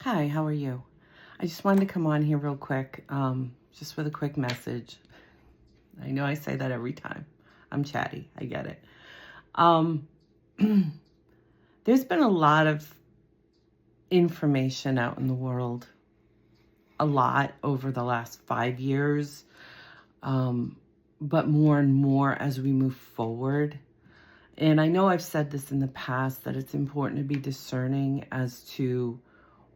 Hi, how are you? I just wanted to come on here real quick, just with a quick message. I know I say that every time. I'm chatty. I get it. Um, there's been a lot of information out in the world, a lot over the last 5 years, um, but more and more as we move forward. And I know I've said this in the past that it's important to be discerning as to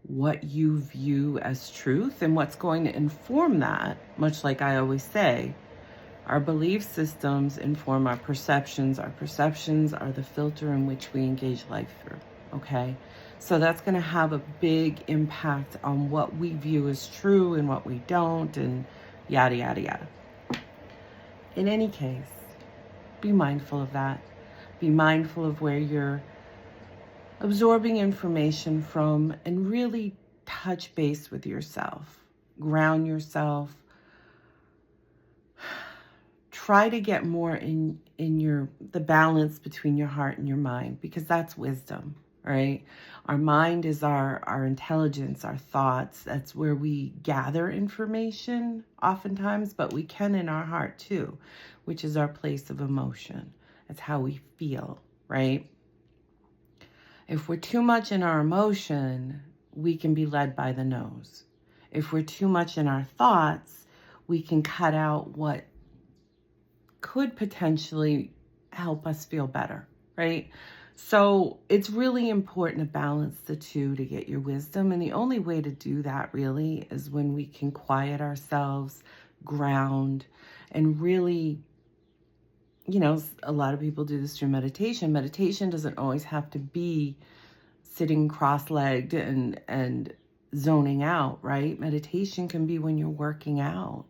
what you view as truth and what's going to inform that. Much like I always say, our belief systems inform our perceptions. Our perceptions are the filter in which we engage life through. Okay? So that's going to have a big impact on what we view as true and what we don't, and yada, yada, yada. In any case, be mindful of that. Be mindful of where you're absorbing information from, and really touch base with yourself. Ground yourself. Try to get more in the balance between your heart and your mind, because that's wisdom, right? Our mind is our intelligence, our thoughts. That's where we gather information oftentimes, but we can in our heart too, which is our place of emotion. It's how we feel, right? If we're too much in our emotion, we can be led by the nose. If we're too much in our thoughts, we can cut out what could potentially help us feel better, right? So it's really important to balance the two to get your wisdom. And the only way to do that really is when we can quiet ourselves, ground, and really, a lot of people do this through meditation. Meditation doesn't always have to be sitting cross-legged and zoning out, right? Meditation can be when you're working out.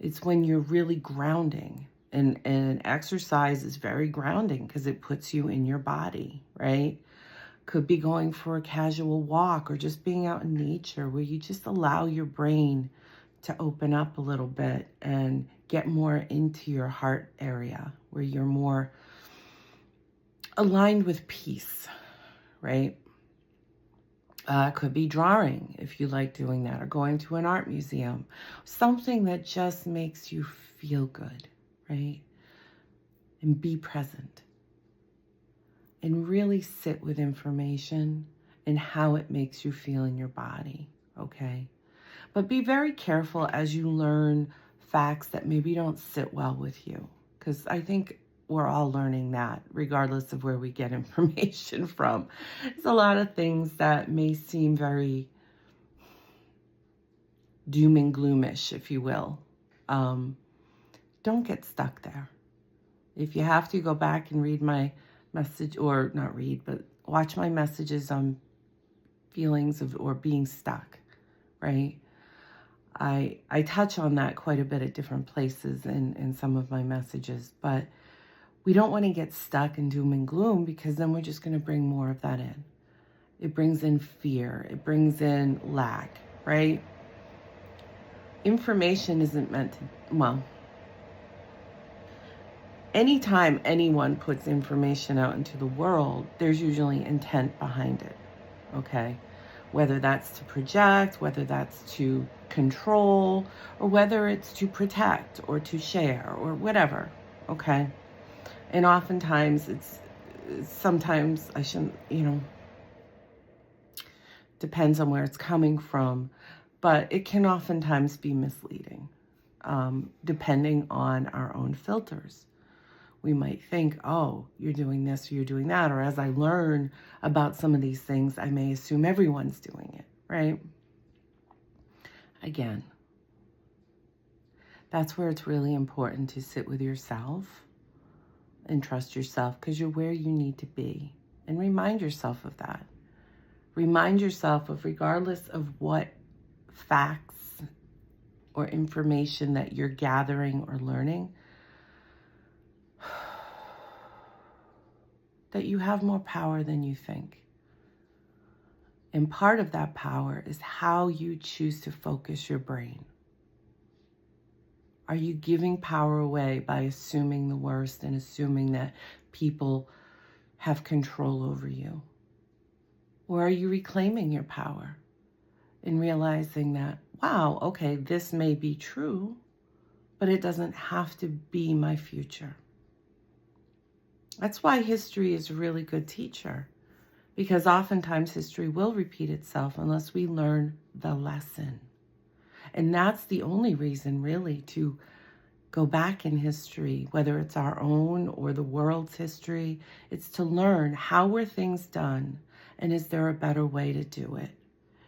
It's when you're really grounding. And exercise is very grounding because it puts you in your body, right? Could be going for a casual walk or just being out in nature where you just allow your brain to open up a little bit and get more into your heart area where you're more aligned with peace, right? Could be drawing if you like doing that, or going to an art museum. Something that just makes you feel good, right? And be present. And really sit with information and how it makes you feel in your body, okay? But be very careful as you learn facts that maybe don't sit well with you, because I think we're all learning that regardless of where we get information from. There's a lot of things that may seem very doom and gloomish, if you will. Don't get stuck there. If you have to, go back and read my message, or not read, but watch my messages on feelings of or being stuck, right? I touch on that quite a bit at different places in some of my messages, but we don't want to get stuck in doom and gloom, because then we're just going to bring more of that in. It brings in fear. It brings in lack, right? Information isn't meant to, anytime anyone puts information out into the world, there's usually intent behind it, okay? Whether that's to project, whether that's to control, or whether it's to protect or to share or whatever, okay? And oftentimes sometimes I shouldn't, depends on where it's coming from, but it can oftentimes be misleading, depending on our own filters. We might think, oh, you're doing this or you're doing that. Or as I learn about some of these things, I may assume everyone's doing it, right? Again, that's where it's really important to sit with yourself and trust yourself, because you're where you need to be. And remind yourself of that. Remind yourself of, regardless of what facts or information that you're gathering or learning, that you have more power than you think. And part of that power is how you choose to focus your brain. Are you giving power away by assuming the worst and assuming that people have control over you? Or are you reclaiming your power in realizing that, wow, okay, this may be true, but it doesn't have to be my future. That's why history is a really good teacher, because oftentimes history will repeat itself unless we learn the lesson. And that's the only reason, really, to go back in history, whether it's our own or the world's history. It's to learn, how were things done, and is there a better way to do it?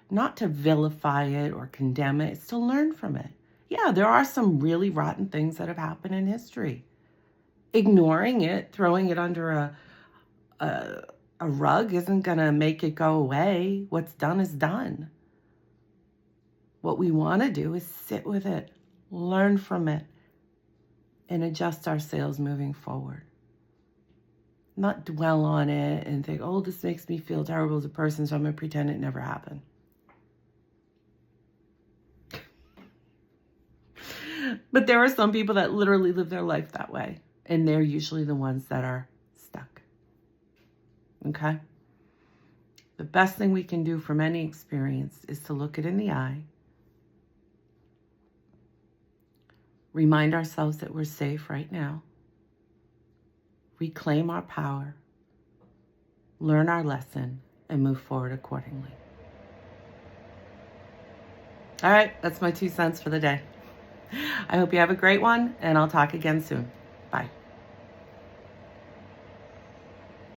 Not to vilify it or condemn it. It's to learn from it. Yeah, there are some really rotten things that have happened in history. Ignoring it, throwing it under a rug isn't going to make it go away. What's done is done. What we want to do is sit with it, learn from it, and adjust our sails moving forward. Not dwell on it and think, oh, this makes me feel terrible as a person, so I'm going to pretend it never happened. But there are some people that literally live their life that way, and they're usually the ones that are stuck. Okay? The best thing we can do from any experience is to look it in the eye, remind ourselves that we're safe right now, reclaim our power, learn our lesson, and move forward accordingly. All right, that's my 2 cents for the day. I hope you have a great one, and I'll talk again soon. Bye.